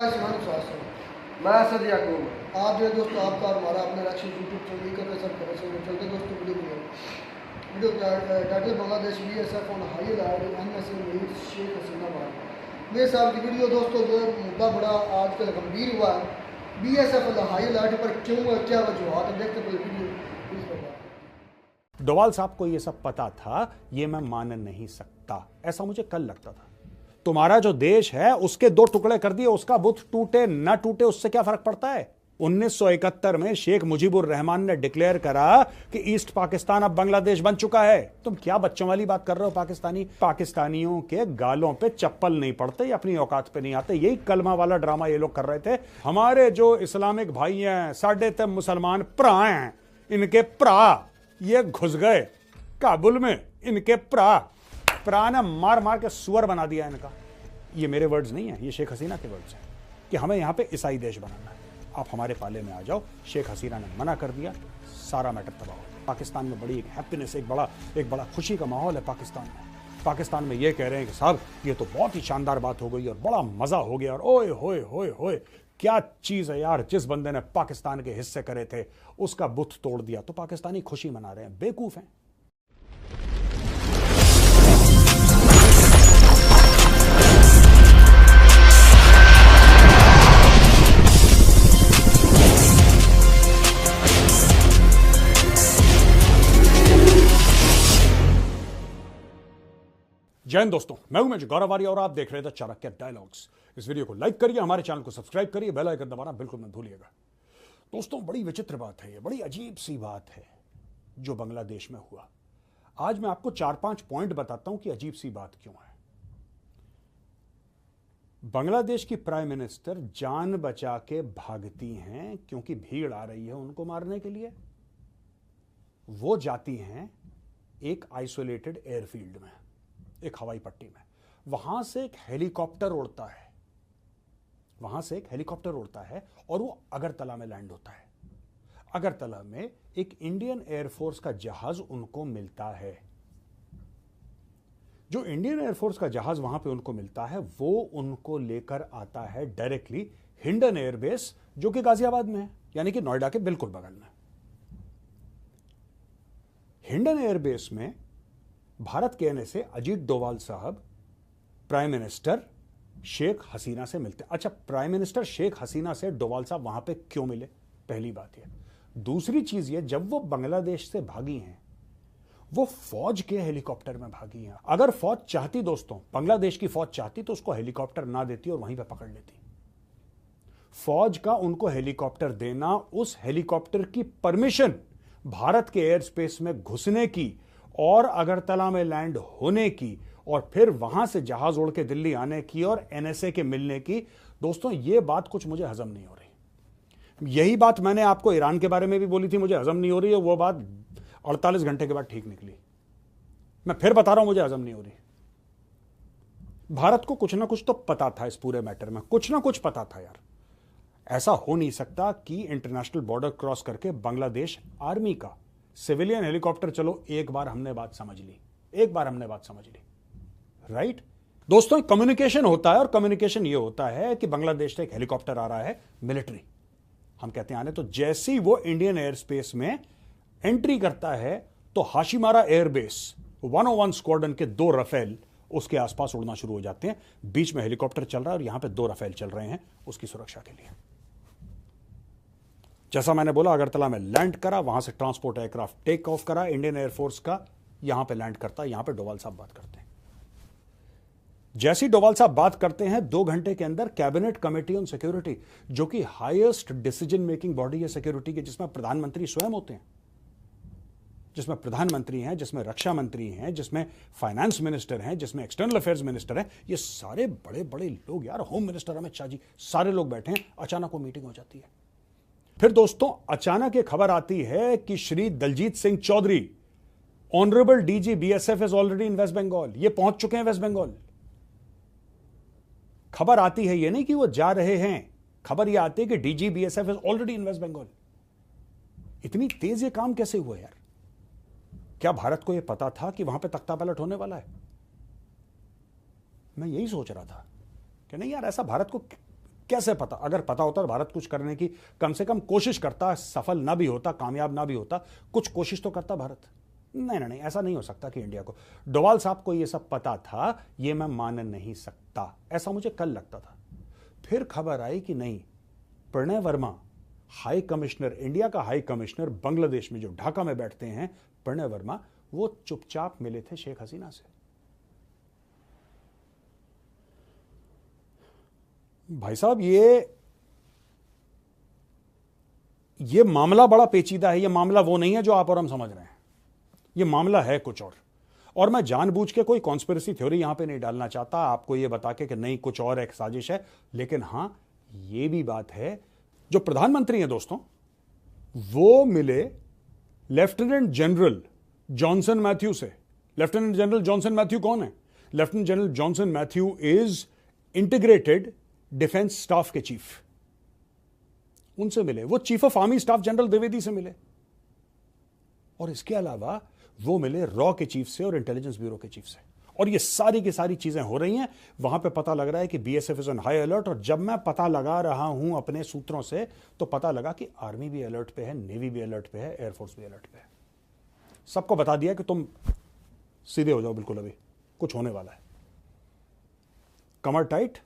मैं असद याकूब। आप जो है दोस्तों आपका और हमारा अपने रक्षी यूट्यूब चैनल का सब चलते दोस्तों video title Bangladesh BSF on high alert NSA meet Sheikh Hasina बात। मेरे साहब की वीडियो दोस्तों जो है मुद्दा बड़ा आजकल गंभीर हुआ है। BSF हाई अलर्ट पर क्यों है, क्या वजूहत है, देखते पहले वीडियो। डोवाल साहब को यह सब पता था, यह मैं मान नहीं सकता। ऐसा मुझे कल लगता था। तुम्हारा जो देश है उसके दो टुकड़े कर दिए, उसका बुत टूटे न टूटे उससे क्या फर्क पड़ता है। 1971 में शेख मुजीबुर रहमान ने डिक्लेयर करा कि ईस्ट पाकिस्तान अब बांग्लादेश बन चुका है। तुम क्या बच्चों वाली बात कर रहे हो। पाकिस्तानियों के गालों पे चप्पल नहीं पड़ते, या अपनी औकात पे नहीं आते। यही कलमा वाला ड्रामा ये लोग कर रहे थे। हमारे जो इस्लामिक भाई हैं, साढ़े ते मुसलमान भरा हैं, इनके भरा ये घुस गए काबुल में। इनके भरा ने मार मार के सुअर बना दिया इनका। ये मेरे वर्ड्स नहीं है, ये शेख हसीना के वर्ड्स हैं कि हमें यहां पे ईसाई देश बनाना है, आप हमारे पाले में आ जाओ। शेख हसीना ने मना कर दिया, सारा मैटर तबाह हो। पाकिस्तान में बड़ी एक हैप्पीनेस, एक बड़ा खुशी का माहौल है पाकिस्तान में ये कह रहे हैं कि साहब ये तो बहुत ही शानदार बात हो गई और बड़ा मजा हो गया, और ओए होए होए होए क्या चीज है यार। जिस बंदे ने पाकिस्तान के हिस्से करे थे उसका बुत तोड़ दिया, तो पाकिस्तानी खुशी मना रहे हैं। बेवकूफ हैं। जय हिंद दोस्तों, मैं हूं मेजर गौरव आर्य और आप देख रहे थे चाणक्य डायलॉग्स। इस वीडियो को लाइक करिए, हमारे चैनल को सब्सक्राइब करिए, बेल आइकन दबाना बिल्कुल मत भूलिएगा। दोस्तों बड़ी विचित्र बात है, ये बड़ी अजीब सी बात है जो बांग्लादेश में हुआ। आज मैं आपको 4-5 पॉइंट बताता हूं कि अजीब सी बात क्यों है। बांग्लादेश की प्राइम मिनिस्टर जान बचा के भागती हैं क्योंकि भीड़ आ रही है उनको मारने के लिए। वो जाती हैं एक आइसोलेटेड एयरफील्ड में, एक हवाई पट्टी में। वहां से एक हेलीकॉप्टर उड़ता है और वो अगरतला में लैंड होता है। अगरतला में एक इंडियन एयरफोर्स का जहाज उनको मिलता है। जो इंडियन एयरफोर्स का जहाज वहां पे उनको मिलता है वो उनको लेकर आता है डायरेक्टली हिंडन एयरबेस, जो कि गाजियाबाद में है, यानी कि नोएडा के बिल्कुल बगल में। हिंडन एयरबेस में भारत के NSA अजीत डोवाल साहब प्राइम मिनिस्टर शेख हसीना से मिलते। अच्छा, प्राइम मिनिस्टर शेख हसीना से डोवाल साहब वहां पे क्यों मिले, पहली बात यह। दूसरी चीज ये, जब वो बांग्लादेश से भागी हैं वो फौज के हेलीकॉप्टर में भागी हैं। अगर फौज चाहती दोस्तों, बांग्लादेश की फौज चाहती तो उसको हेलीकॉप्टर ना देती और वहीं पे पकड़ लेती। फौज का उनको हेलीकॉप्टर देना, उस हेलीकॉप्टर की परमिशन भारत के एयर स्पेस में घुसने की और अगरतला में लैंड होने की और फिर वहां से जहाज उड़ के दिल्ली आने की और NSA के मिलने की, दोस्तों ये बात कुछ मुझे हजम नहीं हो रही। यही बात मैंने आपको ईरान के बारे में भी बोली थी, मुझे हजम नहीं हो रही है। वो बात 48 घंटे के बाद ठीक निकली। मैं फिर बता रहा हूं, मुझे हजम नहीं हो रही। भारत को कुछ ना कुछ तो पता था इस पूरे मैटर में, कुछ ना कुछ पता था यार। ऐसा हो नहीं सकता कि इंटरनेशनल बॉर्डर क्रॉस करके बांग्लादेश आर्मी का सिविलियन हेलीकॉप्टर, चलो एक बार हमने बात समझ ली, राइट। दोस्तों कम्युनिकेशन होता है और कम्युनिकेशन ये होता है कि बांग्लादेश से एक हेलीकॉप्टर आ रहा है मिलिट्री, हम कहते हैं आने। तो जैसे ही वो इंडियन एयर स्पेस में एंट्री करता है तो हाशिमारा एयरबेस 101 स्क्वाड्रन के 2 रफेल उसके आसपास उड़ना शुरू हो जाते हैं। बीच में हेलीकॉप्टर चल रहा है और यहां पे 2 रफेल चल रहे हैं उसकी सुरक्षा के लिए। जैसा मैंने बोला, अगरतला में लैंड करा, वहां से ट्रांसपोर्ट एयरक्राफ्ट टेक ऑफ करा इंडियन एयरफोर्स का, यहां पे लैंड करता है। यहां पे डोवाल साहब बात करते हैं। जैसी डोवाल साहब बात करते हैं 2 घंटे के अंदर कैबिनेट कमेटी ऑन सिक्योरिटी, जो कि हाईएस्ट डिसीजन मेकिंग बॉडी है सिक्योरिटी की, जिसमें प्रधानमंत्री स्वयं होते हैं, जिसमें प्रधानमंत्री हैं, जिसमें रक्षा मंत्री हैं, जिसमें फाइनेंस मिनिस्टर हैं, जिसमें एक्सटर्नल अफेयर्स मिनिस्टर हैं, ये सारे बड़े बड़े लोग यार, होम मिनिस्टर अमित शाह जी, सारे लोग बैठे हैं। अचानक वो मीटिंग हो जाती है। फिर दोस्तों अचानक ये खबर आती है कि Shri Daljit Singh Chaudhary, honourable DG BSF is already in West Bengal, ये पहुंच चुके हैं वेस्ट बंगाल। खबर आती है ये नहीं कि वो जा रहे हैं, खबर ये आती है कि DG BSF is already in West Bengal. इतनी तेज ये काम कैसे हुआ यार? क्या भारत को यह पता था कि वहां पे तख्ता पलट होने वाला है? मैं यही सोच रहा था कि नहीं यार, ऐसा भारत को कैसे पता? अगर पता होता तो भारत कुछ करने की कम से कम कोशिश करता, सफल ना भी होता, कामयाब ना भी होता, कुछ कोशिश तो करता भारत। नहीं, ऐसा नहीं हो सकता कि इंडिया को, डोवाल साहब को ये सब पता था, ये मैं मान नहीं सकता, ऐसा मुझे कल लगता था। फिर खबर आई कि नहीं, Pranay Verma high commissioner, India का हाई कमिश्नर बांग्लादेश में जो ढाका में बैठते हैं, प्रणय वर्मा, वो चुपचाप मिले थे शेख हसीना से। भाई साहब, ये मामला बड़ा पेचीदा है। ये मामला वो नहीं है जो आप और हम समझ रहे हैं। ये मामला है कुछ और मैं जानबूझ के कोई कॉन्स्पिरेसी थ्योरी यहां पे नहीं डालना चाहता आपको ये बता के कि नहीं कुछ और एक साजिश है। लेकिन हां, ये भी बात है, जो प्रधानमंत्री हैं दोस्तों, वो मिले लेफ्टिनेंट जनरल जॉनसन मैथ्यू से। लेफ्टिनेंट जनरल जॉनसन मैथ्यू कौन है? Lieutenant general Johnson Matthew is integrated defence staff के चीफ। उनसे मिले। वो chief of army staff general Dwivedi से मिले, और इसके अलावा वो मिले रॉ के चीफ से और इंटेलिजेंस ब्यूरो के चीफ से। और ये सारी की सारी चीजें हो रही हैं। वहां पे पता लग रहा है कि BSF is on high alert. और जब मैं पता लगा रहा हूं अपने सूत्रों से, तो पता लगा कि आर्मी भी अलर्ट पे है, नेवी भी अलर्ट पे है, एयरफोर्स भी अलर्ट पे है। सबको बता दिया कि तुम सीधे हो जाओ, बिल्कुल अभी कुछ होने वाला है। कमर टाइट,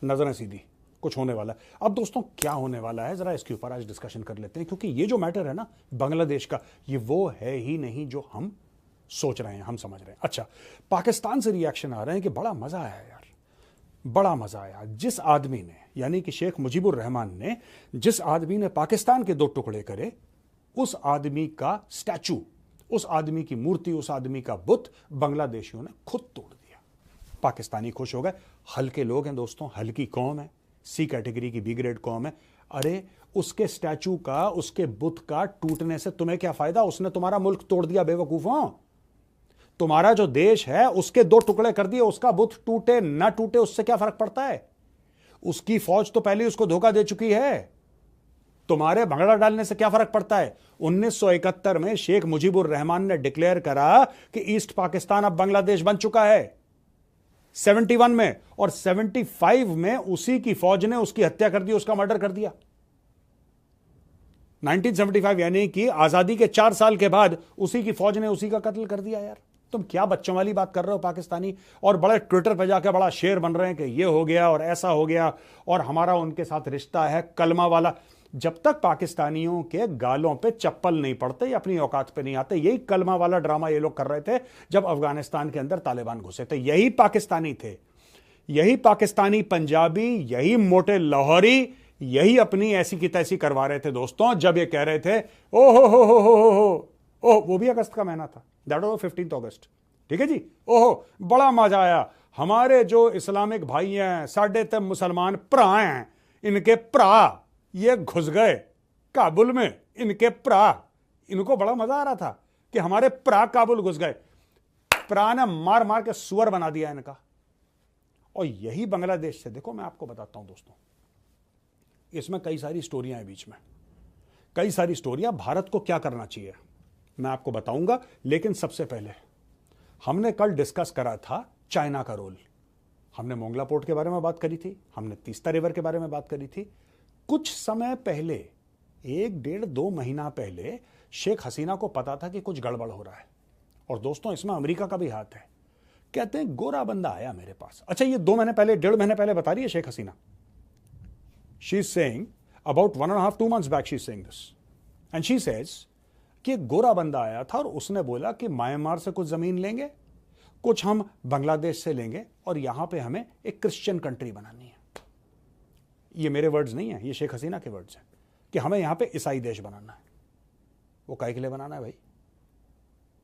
नजरें सीधी, कुछ होने वाला है। अब दोस्तों क्या होने वाला है, जरा इसके ऊपर आज डिस्कशन कर लेते हैं, क्योंकि ये जो मैटर है ना बांग्लादेश का, ये वो है ही नहीं जो हम सोच रहे हैं, हम समझ रहे हैं। अच्छा, पाकिस्तान से रिएक्शन आ रहे हैं कि बड़ा मजा आया यार, बड़ा मजा आया। जिस आदमी ने, यानी कि शेख मुजीबुर रहमान ने, जिस आदमी ने पाकिस्तान के 2 टुकड़े करे, उस आदमी का स्टैचू, उस आदमी की मूर्ति, उस आदमी का बुत बांग्लादेशियों ने खुद तोड़ दिया। पाकिस्तानी खुश हो गए। हल्के लोग हैं दोस्तों, हल्की कौम है, सी कैटेगरी की बी ग्रेड कौम है। अरे उसके स्टैचू का, उसके बुत का टूटने से तुम्हें क्या फायदा? उसने तुम्हारा मुल्क तोड़ दिया बेवकूफों। तुम्हारा जो देश है उसके 2 टुकड़े कर दिए, उसका बुत टूटे ना टूटे उससे क्या फर्क पड़ता है? उसकी फौज तो पहले उसको धोखा दे चुकी है। तुम्हारे भंगड़ा डालने से क्या फर्क पड़ता है? 1971 में शेख मुजीबुर रहमान ने डिक्लेयर करा कि ईस्ट पाकिस्तान अब बांग्लादेश बन चुका है, 71 में, और 75 में उसी की फौज ने उसकी हत्या कर दी, उसका मर्डर कर दिया। 1975 यानी कि आजादी के 4 साल के बाद उसी की फौज ने उसी का कत्ल कर दिया। यार तुम क्या बच्चों वाली बात कर रहे हो पाकिस्तानी, और बड़े ट्विटर पे जाकर बड़ा शेर बन रहे हैं कि ये हो गया और ऐसा हो गया और हमारा उनके साथ रिश्ता है कलमा वाला। जब तक पाकिस्तानियों के गालों पे चप्पल नहीं पड़ते, अपनी औकात पे नहीं आते, यही कलमा वाला ड्रामा ये लोग कर रहे थे जब अफगानिस्तान के अंदर तालिबान घुसे थे। यही पाकिस्तानी थे, यही पाकिस्तानी पंजाबी, यही मोटे लाहौरी, यही अपनी ऐसी की तैसी करवा रहे थे दोस्तों, जब ये कह रहे थे ओहो, वो भी अगस्त का महीना था, दैट वाज 15 अगस्त, ठीक है जी। ओहो बड़ा मजा आया, हमारे जो इस्लामिक भाई हैं, साढ़े ते मुसलमान भरा हैं, इनके भरा ये घुस गए काबुल में, इनके भरा, इनको बड़ा मजा आ रहा था कि हमारे भरा काबुल घुस गए। भरा ने मार मार के सुअर बना दिया इनका। और यही बांग्लादेश से, देखो मैं आपको बताता हूं दोस्तों, इसमें कई सारी स्टोरियां हैं बीच में, कई सारी स्टोरियां। भारत को क्या करना चाहिए मैं आपको बताऊंगा, लेकिन सबसे पहले हमने कल डिस्कस करा था चाइना का रोल। हमने मोंगला पोर्ट के बारे में बात करी थी, हमने तीस्ता रिवर के बारे में बात करी थी। कुछ समय पहले, 1-1.5-2 महीना पहले, शेख हसीना को पता था कि कुछ गड़बड़ हो रहा है। और दोस्तों इसमें अमेरिका का भी हाथ है। कहते हैं गोरा बंदा आया मेरे पास। अच्छा, ये 2 महीने पहले, 1.5 महीने पहले बता रही है Sheikh Hasina. She is saying about 1.5-2 months back, she is saying this, and she says कि एक गोरा बंदा आया था और उसने बोला कि म्यांमार से कुछ जमीन लेंगे, कुछ हम बांग्लादेश से लेंगे, और यहां पे हमें एक क्रिश्चियन कंट्री बनानी है। ये मेरे वर्ड्स नहीं है, ये शेख हसीना के वर्ड्स हैं कि हमें यहां पे ईसाई देश बनाना है। वो काहे के लिए बनाना है भाई?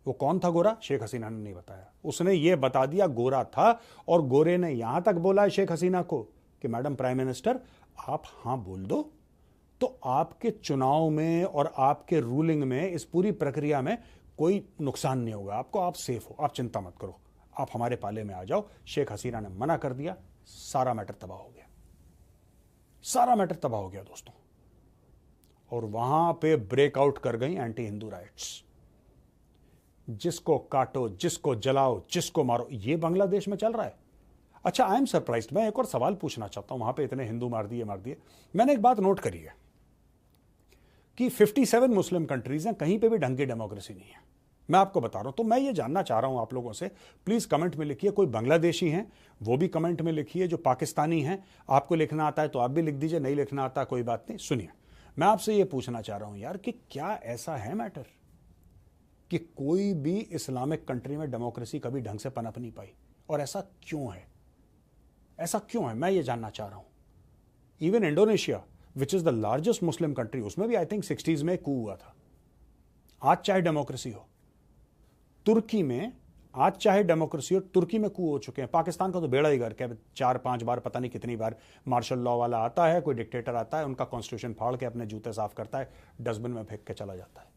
वो कौन था गोरा? शेख हसीना ने नहीं बताया, उसने ये बता दिया गोरा था। और गोरे ने यहां तक बोला है शेख हसीना को कि मैडम प्राइम मिनिस्टर, आप हां बोल दो तो आपके चुनाव में और आपके रूलिंग में, इस पूरी प्रक्रिया में कोई नुकसान नहीं होगा आपको, आप सेफ हो, आप चिंता मत करो, आप हमारे पाले में आ जाओ। शेख हसीना ने मना कर दिया, सारा मैटर तबाह हो गया, सारा मैटर तबाह हो गया दोस्तों। और वहां पे ब्रेकआउट कर गई एंटी हिंदू राइट्स, जिसको काटो, जिसको जलाओ, जिसको मारो। ये बांग्लादेश में चल रहा है। अच्छा, आई एम सरप्राइज्ड। मैं एक और सवाल पूछना चाहता हूं, वहां पे इतने हिंदू मार दिए। मैंने एक बात नोट करी है कि 57 मुस्लिम कंट्रीज हैं, कहीं पे भी ढंग की डेमोक्रेसी नहीं है। मैं आपको बता रहा हूं। तो मैं ये जानना चाह रहा हूं आप लोगों से, प्लीज कमेंट में लिखिए। कोई बांग्लादेशी हैं वो भी कमेंट में लिखिए, जो पाकिस्तानी हैं आपको लिखना आता है तो आप भी लिख दीजिए, नहीं लिखना आता कोई बात नहीं। सुनिए, मैं आपसे ये पूछना चाह रहा हूं यार कि क्या ऐसा है मैटर कि कोई भी इस्लामिक कंट्री में डेमोक्रेसी कभी ढंग से पनप नहीं पाई, और ऐसा क्यों है? ऐसा क्यों है, मैं ये जानना चाह रहा हूं। Even Indonesia which is the largest Muslim country, उसमें भी आई थिंक 60s में कू हुआ था। आज चाहे डेमोक्रेसी हो, तुर्की में आज चाहे डेमोक्रेसी हो, तुर्की में कू हो चुके हैं। पाकिस्तान का तो बेड़ा ही गर्क है, 4-5 बार पता नहीं कितनी बार मार्शल लॉ वाला आता है, कोई डिक्टेटर आता है, उनका कॉन्स्टिट्यूशन फाड़ के अपने जूते साफ करता है, डस्टबिन में फेंक के चला जाता है।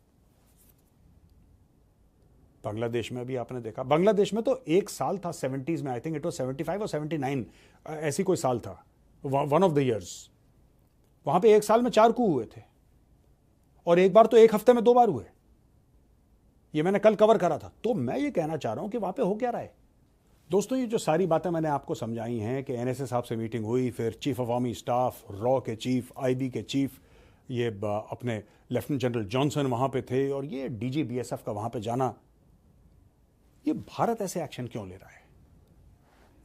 बांग्लादेश में भी आपने देखा, बांग्लादेश में तो एक साल था 70s में, आई थिंक इट वाज 75 और 79, ऐसी कोई साल था, वन ऑफ द ईयर्स। वहां पे एक साल में 4 कू हुए थे, और एक बार तो एक हफ्ते में 2 बार हुए। ये मैंने कल कवर करा था। तो मैं ये कहना चाह रहा हूं कि वहां पे हो क्या रहा है दोस्तों। ये जो सारी बातें मैंने आपको समझाई हैं कि एनएसए साहब से मीटिंग हुई, फिर chief of army staff, raw के चीफ, आईबी के चीफ, ये अपने लेफ्टिनेंट जनरल जॉनसन वहां पे थे, और ये डीजी बीएसएफ का वहां पे जाना। ये भारत ऐसे एक्शन क्यों ले रहा है?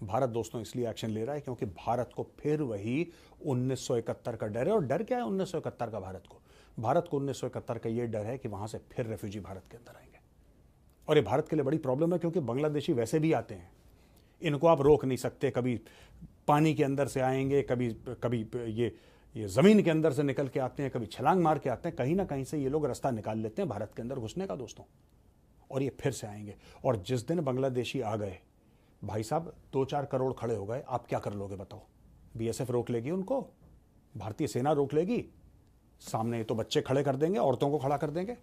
भारत दोस्तों इसलिए एक्शन ले रहा है क्योंकि भारत को फिर वही 1971 का डर है। और डर क्या है 1971 का भारत को? भारत को 1971 का ये डर है कि वहां से फिर रेफ्यूजी भारत के अंदर आएंगे, और ये भारत के लिए बड़ी प्रॉब्लम है, क्योंकि बांग्लादेशी वैसे भी आते हैं, इनको आप रोक नहीं सकते। कभी पानी के अंदर से आएंगे, कभी ये जमीन के अंदर से निकल के आते हैं, कभी छलांग मार के आते हैं। कहीं ना कहीं से ये लोग रास्ता निकाल लेते हैं भारत के अंदर घुसने का दोस्तों, और ये फिर से आएंगे। और जिस दिन बांग्लादेशी आ गए भाई साहब, 2-4 करोड़ खड़े हो गए, आप क्या कर लोगे बताओ? बीएसएफ रोक लेगी उनको, भारतीय सेना रोक लेगी, सामने तो बच्चे खड़े कर देंगे, औरतों को खड़ा कर देंगे।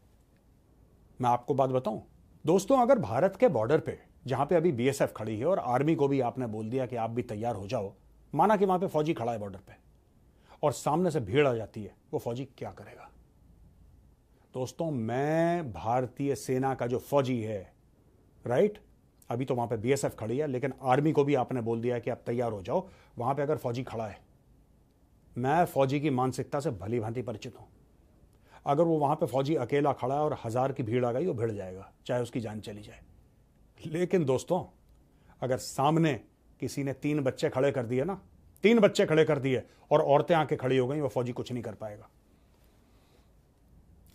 मैं आपको बात बताऊं दोस्तों, अगर भारत के बॉर्डर पे जहां पे अभी बीएसएफ खड़ी है और आर्मी को भी आपने बोल दिया कि आप भी तैयार हो जाओ, माना कि वहां पे फौजी खड़ा है बॉर्डर पे, और सामने से भीड़ आ जाती है, वो फौजी क्या करेगा दोस्तों? मैं भारतीय सेना का जो फौजी है, राइट, अभी तो वहां पे बीएसएफ खड़ी है, लेकिन आर्मी को भी आपने बोल दिया कि आप तैयार हो जाओ। वहां पे अगर फौजी खड़ा है, मैं फौजी की मानसिकता से भली भांति परिचित हूं। अगर वो वहां पे फौजी अकेला खड़ा है और 1000 की भीड़ आ गई, वो भिड़ जाएगा, चाहे उसकी जान चली जाए। लेकिन दोस्तों, अगर सामने किसी ने 3 बच्चे खड़े कर दिए ना, 3 बच्चे खड़े कर दिए और औरतें आके खड़ी हो गई, वो फौजी कुछ नहीं कर पाएगा।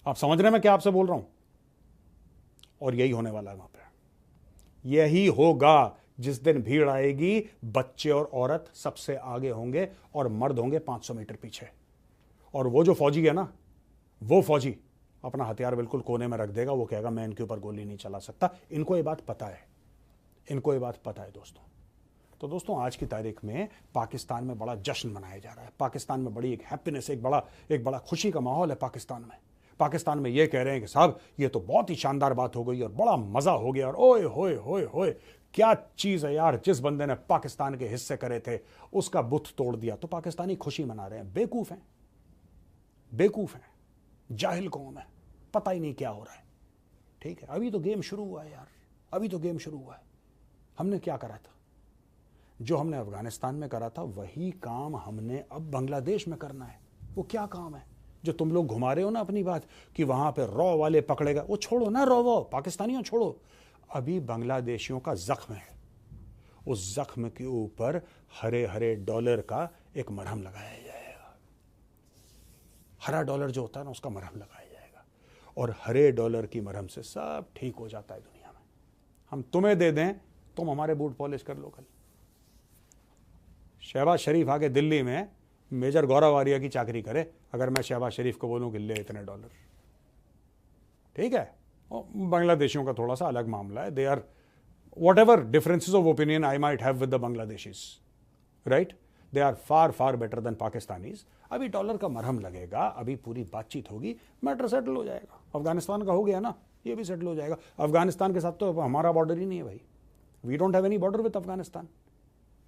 आप समझ रहे हैं मैं क्या आपसे बोल रहा हूं? और यही होने वाला है वहां पे। यही होगा जिस दिन भीड़ आएगी, बच्चे और औरत सबसे आगे होंगे और मर्द होंगे 500 मीटर पीछे। और वो जो फौजी है ना, वो फौजी अपना हथियार बिल्कुल कोने में रख देगा, वो कहेगा मैं इनके ऊपर गोली नहीं चला सकता। इनको ये बात पता है, इनको ये बात पता है दोस्तों। तो दोस्तों, आज की तारीख में पाकिस्तान में बड़ा जश्न मनाया जा रहा है। पाकिस्तान में बड़ी एक हैप्पीनेस, एक बड़ा खुशी का माहौल है पाकिस्तान में। पाकिस्तान में ये कह रहे हैं कि साहब ये तो बहुत ही शानदार बात हो गई और बड़ा मजा हो गया, और ओए होए होए होए क्या चीज है यार, जिस बंदे ने पाकिस्तान के हिस्से करे थे उसका बुत तोड़ दिया। तो पाकिस्तानी खुशी मना रहे हैं। बेवकूफ हैं, बेवकूफ हैं, जाहिल कौम है, पता ही नहीं क्या हो रहा है। ठीक है, अभी तो गेम शुरू हुआ है यार, अभी तो गेम शुरू हुआ है। हमने क्या करा था? जो हमने अफगानिस्तान में करा था वही काम हमने अब बांग्लादेश में करना है। वो क्या काम है जो तुम लोग घुमा रहे हो ना अपनी बात कि वहां पे रॉ वाले पकड़ेगा? वो छोड़ो ना, रॉ पाकिस्तानियों छोड़ो। अभी बांग्लादेशियों का जख्म है, उस जख्म के ऊपर हरे हरे डॉलर का एक मरहम लगाया जाएगा। हरा डॉलर जो होता है ना, उसका मरहम लगाया जाएगा, और हरे डॉलर की मरहम से सब ठीक हो जाता है दुनिया में। हम तुम्हें दे दें, तुम हमारे बूट पॉलिश कर लो। कल शहबाज शरीफ आके दिल्ली में मेजर गौरव आर्या की चाकरी करे, अगर मैं शहबाज शरीफ को बोलूं कि ले इतने डॉलर, ठीक है। बांग्लादेशियों का थोड़ा सा अलग मामला है। They are whatever differences of opinion I might have with the Bangladeshis, right, they are far far better than Pakistanis. अभी डॉलर का मरहम लगेगा, अभी पूरी बातचीत होगी, मैटर सेटल हो जाएगा। अफगानिस्तान का हो गया ना, ये भी सेटल हो जाएगा। अफगानिस्तान के साथ तो हमारा बॉर्डर ही नहीं है भाई, we don't have any border with Afghanistan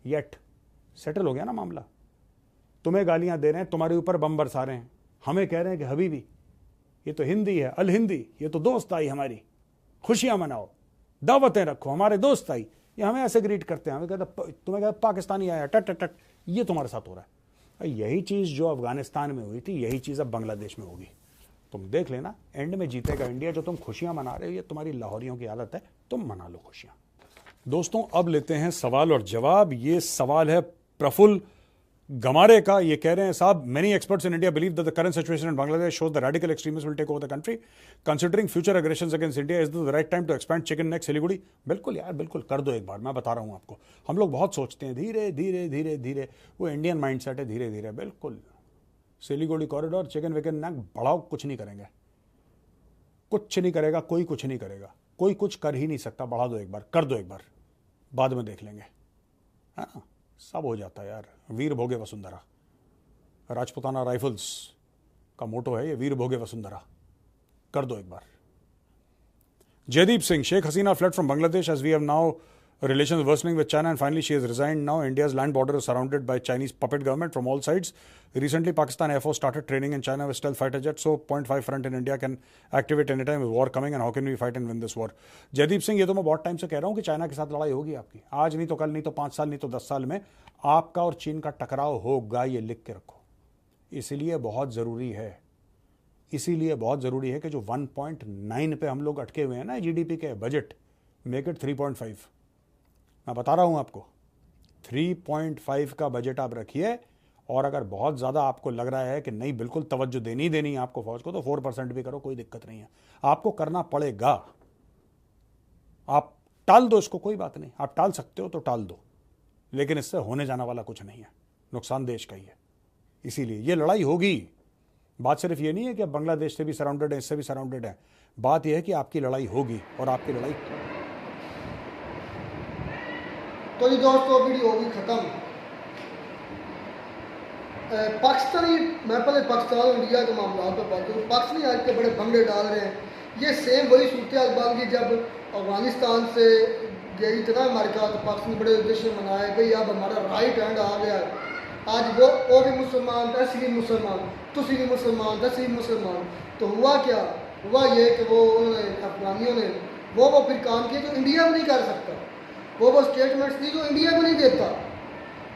yet. Settle हो गया ना मामला। तुम्हें गालियां दे रहे हैं, तुम्हारे ऊपर बम बरसा रहे हैं, हमें कह रहे हैं कि हबीबी ये तो हिंदी है, अल हिंदी, ये तो दोस्त आई हमारी, खुशियां मनाओ, दावतें रखो, हमारे दोस्त आई। ये हमें ऐसे ग्रीट करते हैं, हमें कहते तुम्हें कहते पाकिस्तानी आया टट टट टट, ये तुम्हारे साथ हो रहा है। यही चीज़ जो अफगानिस्तान में हुई थी, यही चीज़ अब बांग्लादेश में होगी। तुम देख लेना, एंड में जीतेगा इंडिया। जो तुम खुशियां मना रहे हो ये तुम्हारी लाहौरियों की आदत है, तुम मना लो खुशियां। दोस्तों अब लेते हैं सवाल और जवाब। ये सवाल है प्रफुल्ल गमारे का। ये कह रहे हैं साहब, many experts in India believe that the current situation in Bangladesh shows the radical extremist will take over the country, considering future aggressions against India is the right time to expand chicken neck Siliguri. बिल्कुल यार, बिल्कुल कर दो एक बार। मैं बता रहा हूं आपको, हम लोग बहुत सोचते हैं धीरे धीरे धीरे धीरे, वो इंडियन माइंडसेट है, धीरे धीरे। बिल्कुल सिलीगुड़ी कॉरिडोर, चिकन विकन नेक बढ़ाओ, कुछ नहीं करेंगे, कुछ नहीं करेगा कोई, कुछ नहीं करेगा कोई, कुछ कर ही नहीं सकता। बढ़ा दो एक बार, कर दो एक बार, बाद में देख लेंगे, है ना, सब हो जाता है यार। वीर भोगे वसुंधरा, राजपुताना राइफल्स का मोटो है ये, वीर भोगे वसुंधरा। कर दो एक बार। Jaideep Singh, Sheikh Hasina fled from Bangladesh as we have now relations worsening with China and finally she has resigned. Now India's land border is surrounded by Chinese puppet government from all sides. Recently Pakistan Air Force started training in China with stealth fighter jets, so 0.5 front in India can activate anytime with war coming, and how can we fight and win this war? Jaideep Singh, ये तो मैं बहुत time से कह रहा हूँ कि China के साथ लड़ाई होगी आपकी, आज नहीं तो कल, नहीं तो 5 साल, नहीं तो 10 साल में आपका और चीन का टकराव होगा, ये लिख के रखो। इसीलिए बहुत ज़रूरी है, इसीलिए बहुत ज़रूरी है कि जो 1.9 पे हम लोग अटके हुए हैं ना जीडीपी के, बजट, मेक इट 3.5। मैं बता रहा हूं आपको, 3.5 का बजट आप रखिए, और अगर बहुत ज़्यादा आपको लग रहा है कि नहीं बिल्कुल तवज्जो देनी ही देनी है आपको फौज को, तो 4% भी करो, कोई दिक्कत नहीं है। आपको करना पड़ेगा, आप टाल दो इसको, कोई बात नहीं, आप टाल सकते हो तो टाल दो, लेकिन इससे होने जाने वाला कुछ नहीं है, नुकसान देश का ही है। इसीलिए ये लड़ाई होगी। बात सिर्फ ये नहीं है कि अब बांग्लादेश से भी सराउंडेड है, इससे भी सराउंडेड है, बात यह है कि आपकी लड़ाई होगी, और आपकी लड़ाई। तो ये दोस्तों वीडियो होगी खत्म। पाकिस्तानी, मैं पहले पाकिस्तान और इंडिया के मामला पर बात करूँ। पाकिस्तानी आज के बड़े भंगड़े डाल रहे हैं, ये सेम वही सूरत हाल बन गई जब अफगानिस्तान से गई इतना हमारे साथ, पाकिस्तान बड़े जश्न मनाए भाई, अब हमारा राइट हैंड आ गया। आज वो भी मुसलमान, असली भी मुसलमान, तुसी भी मुसलमान, दसी भी मुसलमान। तो हुआ क्या, हुआ ये कि वो अफगानियों ने वो फिर काम किए जो इंडिया में नहीं कर सकता, वो स्टेटमेंट्स दी जो इंडिया में नहीं देता।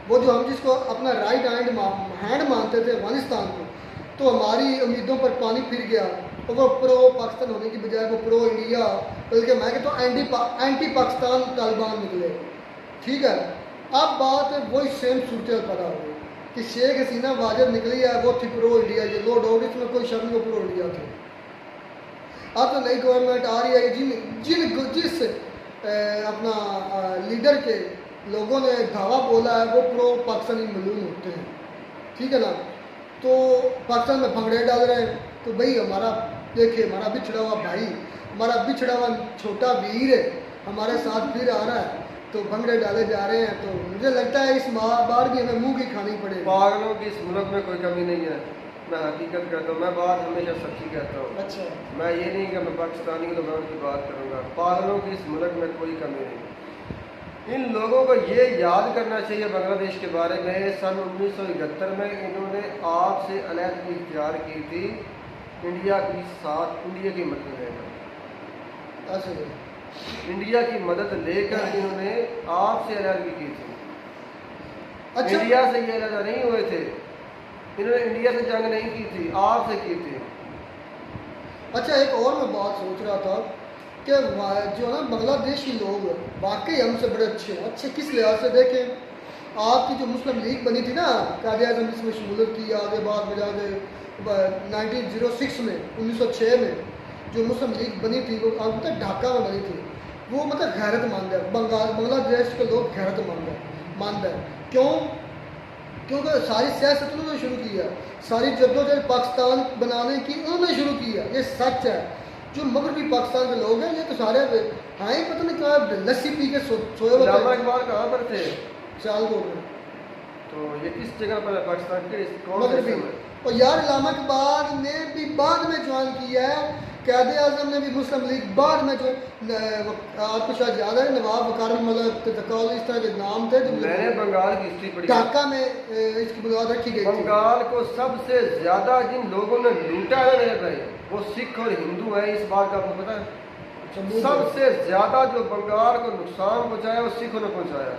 वो जो हम जिसको अपना राइट हैंड मानते थे अफगानिस्तान को, तो हमारी उम्मीदों पर पानी फिर गया, और वो प्रो पाकिस्तान होने की बजाय वो प्रो इंडिया, बल्कि मैं कहता हूँ एंटी पाकिस्तान तालिबान निकले। ठीक है, अब बात वही सेम सूरत पैदा हो गई कि शेख हसीना वाजिब निकली है, वो थी प्रो इंडिया, ये लो डाउट, इसमें कोई शक नहीं, प्रो इंडिया थे। अब तो नई गवर्नमेंट आ रही है, जिस अपना लीडर के लोगों ने धावा बोला है वो प्रो पाकिस्तानी मलूम होते हैं। ठीक है ना, तो पाकिस्तान में भंगड़े डाल रहे हैं, तो भाई हमारा देखिए, हमारा बिछड़ा हुआ भाई, हमारा बिछड़ा हुआ छोटा वीर हमारे साथ फिर आ रहा है, तो भंगड़े डाले जा रहे हैं। तो मुझे लगता है इस बार भी हमें मुंह की खानी पड़ेगी। पागलों की इस मुल्क में कोई कमी नहीं है, मैं हकीकत कहता हूँ, मैं बात हमेशा सच्ची कहता हूँ। अच्छा, मैं ये नहीं कि मैं पाकिस्तानी तो मैं उनकी बात करूँगा, पागलों की इस मुल्क में कोई कमी नहीं। इन लोगों को ये याद करना चाहिए बांग्लादेश के बारे में, सन 1971 में इन्होंने आपसे अलहदगी इख्तियार की थी, इंडिया के साथ इंडिया की मदद लेकर, ऐसे इंडिया की मदद लेकर इन्होंने आपसे अलहदगी की थी। अच्छा, इंडिया से ये अलग नहीं हुए थे, इन्होंने इंडिया से जंग नहीं की थी, आपसे की थी। अच्छा, एक और मैं बात सोच रहा था कि जो ना बांग्लादेशी लोग वाकई हमसे बड़े अच्छे किस लिहाज से देखें, आपकी जो मुस्लिम लीग बनी थी ना, कायद-ए-आज़म इसमें शमूलियत की, आगे बाद में जाके 1906 में 1906 में जो मुस्लिम लीग बनी थी, वो अब तक ढाका में बनी थी। वो मतलब गैरतमंद है, बांग्लादेश के लोग गैरतमंद है। क्यों? क्योंकि सारी सियासत उन्होंने शुरू की है, सारी जद्दोजहद पाकिस्तान बनाने की उन्होंने शुरू की है, ये सच है। जो मगरबी पाकिस्तान के लोग हैं ये तो सारे हाँ ही पता नहीं कहाँ लस्सी पी के सोए हुए। इकबाल कहाँ पर थे? सियालकोट में। तो ये किस जगह पर है पाकिस्तान के? मगरबी। और यार इलामा इकबाल ने भी बाद में ज्वाइन किया है, कायद-ए-आज़म ने भी मुस्लिम लीग बाद में जो आपको शायद याद है, नवाब वकार मतलब इस तरह के नाम थे। मैंने बंगाल की हिस्ट्री पढ़ी, ढाका में इसकी बुनियाद रखी गई। बंगाल को सबसे ज्यादा जिन लोगों ने लूटा है मेरे भाई, वो सिख और हिंदू है। इस बात का आपको पता है? सबूत सबसे ज्यादा जो बंगाल को नुकसान पहुंचाया वो सिखों ने पहुंचाया।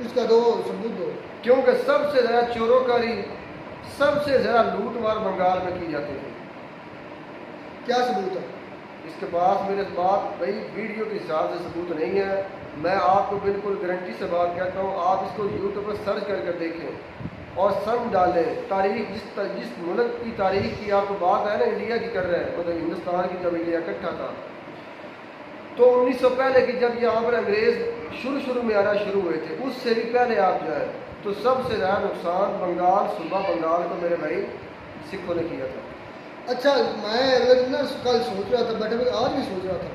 इसका दो सबूत दो। क्योंकि सबसे ज्यादा चोरोकारी, सबसे ज्यादा लूटमार बंगाल में की जाती थी। क्या सबूत है? इसके पास मेरे पास भाई वीडियो के हिसाब से सबूत नहीं है। मैं आपको बिल्कुल गारंटी से बात कहता हूँ, आप इसको यूट्यूब पर सर्च करके देखें और सन डालें। तारीख जिस मुल्क की तारीख की आपको बात है ना, इंडिया की कर रहे हैं, मतलब हिंदुस्तान की, जब इंडिया इकट्ठा था तो 1900 पहले की जब यहाँ पर अंग्रेज़ शुरू में आना शुरू हुए थे, उससे भी पहले आप जाए तो सबसे ज़्यादा नुकसान बंगाल, सूबा बंगाल को मेरे भाई सिखों ने किया था। अच्छा, मैं अगले दिन ना कल सोच रहा था, बैठे बैठे आज भी सोच रहा था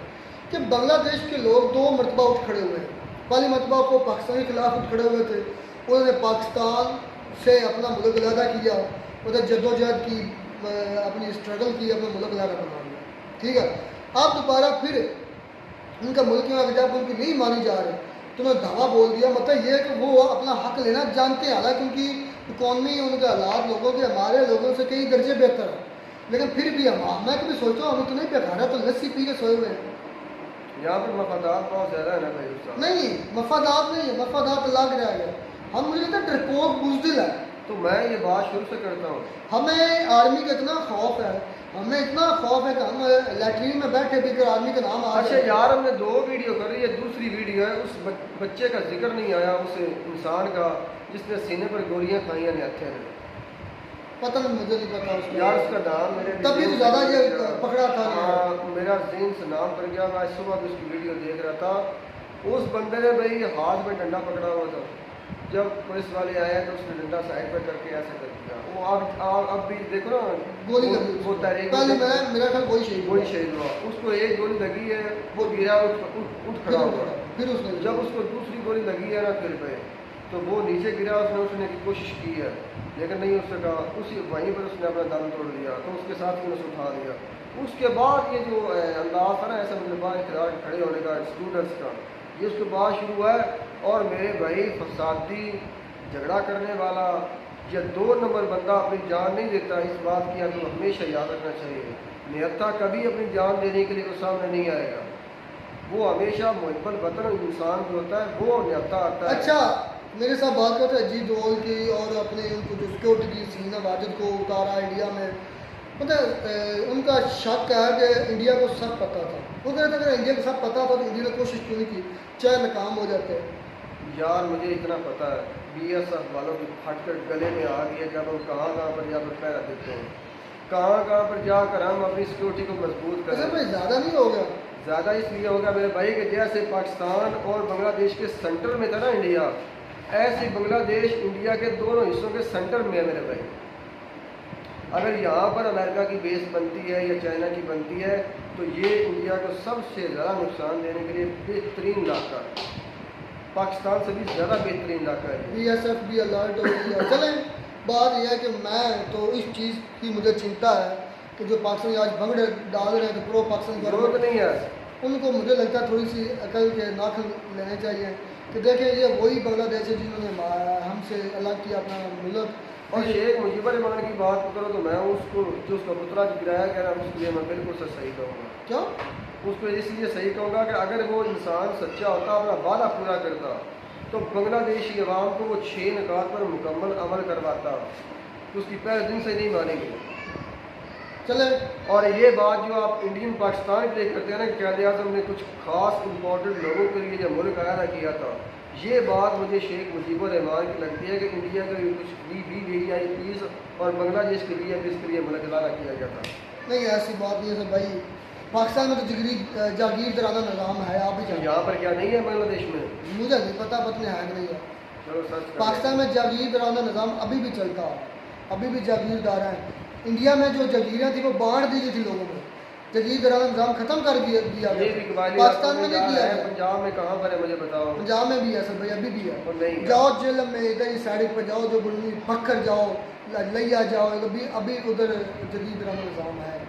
कि बांग्लादेश के लोग दो मरतबा उठ खड़े हुए हैं। पहली मरतबा वो पाकिस्तान के खिलाफ उठ खड़े हुए थे, उन्होंने पाकिस्तान से अपना मुल्क अलहदा किया, उधर जद्दोजहद की, अपनी स्ट्रगल की, अपना मुल्क अलहदा बना लिया। ठीक है, अब दोबारा फिर उनका मुल्क में अगर जब उनकी नहीं मानी जा रही तो उन्होंने धावा बोल दिया। मतलब ये कि वो अपना हक लेना जानते हैं, हालांकि उनकी इकॉनमी, उनके हालात लोगों के हमारे लोगों से कई दर्जे बेहतर है, लेकिन फिर भी मैं कभी सोचता हूँ हम तो नहीं पे खा रहा, तो लस्सी पी के सोए हुए हैं। यहाँ पर मफादात बहुत ज़्यादा है ना भाई साहब। नहीं, मफादात नहीं है, मफादात अलग रह गया। हम मुझे लगता है डरपोक बुज़दिल है। तो मैं ये बात शुरू से करता हूँ, हमें आर्मी का इतना खौफ है, हमें इतना खौफ है कि हम लैट्रीन में बैठे भी कर आर्मी का नाम आ अच्छा यार हमने 2 वीडियो कर रही है, दूसरी वीडियो है उस बच्चे का जिक्र नहीं आया, उस इंसान का जिसने सीने पर गोलियां खाई हैं हत्या ने। पता नहीं, मुझे नहीं पता उसका यार उसका नाम मेरे तभी तो ज़्यादा ये पकड़ा था। हाँ, मेरा ज़हन से नाम पर गया। मैं सुबह भी उसकी वीडियो देख रहा था। उस बंदे ने भाई हाथ में डंडा पकड़ा हुआ था, जब पुलिस वाले आए तो उसने डंडा साइड पर करके ऐसे कर दिया। वो अब भी देखो ना, गोली लगी, वो तहरीक पहले मेरा ख्याल वही शहीद हुआ, उसको एक गोली लगी है, वो गिरा, उठ खड़ा हुआ। फिर उसने जब उसको दूसरी गोली लगी है ना फिर पे, तो वो नीचे गिरा, उसने उठने की कोशिश की है लेकिन नहीं उठ सका। उसी वहीं पर उसने अपना दम तोड़ दिया, तो उसके साथ ही उसे उठा दिया। उसके बाद ये जो अंदाज था ना ऐसा मतलब इख्तियार खड़े होने का स्टूडेंट्स का, ये उसके बाद शुरू हुआ है। और मेरे भाई फसादी, झगड़ा करने वाला या 2 नंबर बंदा अपनी जान नहीं देता, इस बात की आपको हमेशा याद रखना चाहिए। निहत्था कभी अपनी जान देने के लिए वो सामने नहीं आएगा, वो हमेशा मुहब्बत वतन इंसान जो होता है वो निहत्था आता है। अच्छा, मेरे साथ बात करते हैं अजीत डोल की और अपने उनको जो सिक्योरिटी की सीना वाजिद को उतारा इंडिया में। मतलब उनका शक है कि इंडिया को सब पता था। वो कहते अगर इंडिया को सब पता था तो इंडिया ने कोशिश क्यों नहीं की, चाहे नाकाम हो जाते। यार मुझे इतना पता है, BSF वालों की फटकर गले में आ गई है। जब हम कहाँ पर जाकर पहरा देते हैं, कहाँ पर जाकर हम अपनी सिक्योरिटी को मजबूत अच्छा करें। भाई, ज़्यादा नहीं हो गया? ज़्यादा इसलिए होगा मेरे भाई कि जैसे पाकिस्तान और बांग्लादेश के सेंटर में था ना इंडिया, ऐसे बांग्लादेश इंडिया के दोनों हिस्सों के सेंटर में है मेरे भाई। अगर यहाँ पर अमेरिका की बेस बनती है या चाइना की बनती है तो ये इंडिया को सबसे ज़्यादा नुकसान देने के लिए बेहतरीन इलाका है, पाकिस्तान से भी ज़्यादा बेहतरीन इलाका है। BSF भी अलर्ट हो गई है। चलें, बात यह है कि मैं तो इस चीज़ की मुझे चिंता है कि जो पाकिस्तानी आज भंगड़े डाल रहे हैं तो प्रो पाकिस्तान जरूरत नहीं है उनको, मुझे लगता है थोड़ी सी अकल के नाखुन लेने चाहिए कि देखें ये वही बांग्लादेश है जिन्होंने हमसे अलग किया अपना मुल्क। और शेख मुजीबर रहमान की बात करो तो मैं उसको जो उसका पुतला गिराया गया ना, उसके लिए मैं बिल्कुल से सही कहूँगा। क्यों? उसको इसलिए सही कहूँगा कि अगर वो इंसान सच्चा होता, अपना वादा पूरा करता, तो बांग्लादेशी अवाम को वो 6 निकात पर मुकम्मल अमल करवाता, तो उसकी पहले दिन से नहीं मानेंगे। चले, और ये बात जो आप इंडियन पाकिस्तान के लिए करते हैं ना, क़ायद आज़म ने कुछ खास इम्पोर्टेंट लोगों के लिए जब मुल्क आया किया था, ये बात मुझे शेख मुजीबुर रहमान की लगती है कि इंडिया के कुछ VVIPs और बांग्लादेश के VIPs के लिए मुल्क अदा किया गया था। नहीं ऐसी बात नहीं है सर भाई, पाकिस्तान में तो जिगरी जागीरदाराना निज़ाम है, आप भी तो जानते यहाँ पर क्या नहीं है बांग्लादेश में? हैं। मुझे नहीं पता, पता है कि नहीं है। चलो सर्च कर पाकिस्तान में जागीरदाराना निज़ाम अभी भी चलता है, अभी भी जागीरदार हैं। इंडिया में जो जगीरें थी वो बांट दी गई थी लोगों को, जागीरदाराना निज़ाम ख़त्म कर दिया ये भी कबायली पाकिस्तान में नहीं किया है। गया। पंजाब में कहाँ पर है मुझे बताओ? पंजाब में भी है सर भाई, अभी भी है। और नहीं है। जाओ जेलम में, इधर ही साइड पर जाओ, जो बुलनी फक्कर जाओ, लिया जाओ, अभी उधर जागीरदाराना निज़ाम है।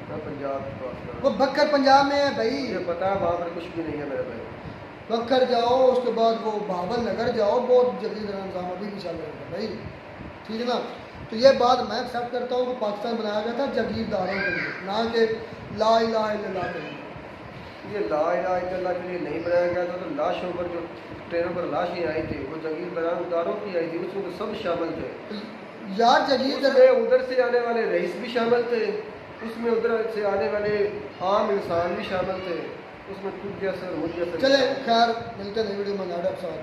मैं पंजाब की बात कर रहा वो बक्कर पंजाब में है भाई, हूँ। मुझे पता है वहाँ पर कुछ भी नहीं है मेरे भाई। बक्कर जाओ, उसके बाद वो भावल नगर जाओ, बहुत जागीरदाराना निज़ाम अभी भी चल रहा है भाई, ठीक है ना। तो ये बात मैं एक्सेप्ट करता हूँ कि पाकिस्तान बनाया गया था जागीरदारों के लिए, ना कि ला इलाहा इल्लल्लाह के लिए। ये ला इलाहा इल्लल्लाह के लिए नहीं बनाया गया था। तो लाशों पर जो ट्रेनों पर लाशें आई थी वो जगीर बरामदारों की आई थी, उसमें तो सब शामिल थे। यार जगीर उसमें उधर से आने वाले रईस भी शामिल थे, उसमें उधर से आने वाले आम इंसान भी शामिल थे, उसमें खुद जैसे और मुझ जैसे। चले खैर मिलते हैं वीडियो में नाडक साथ।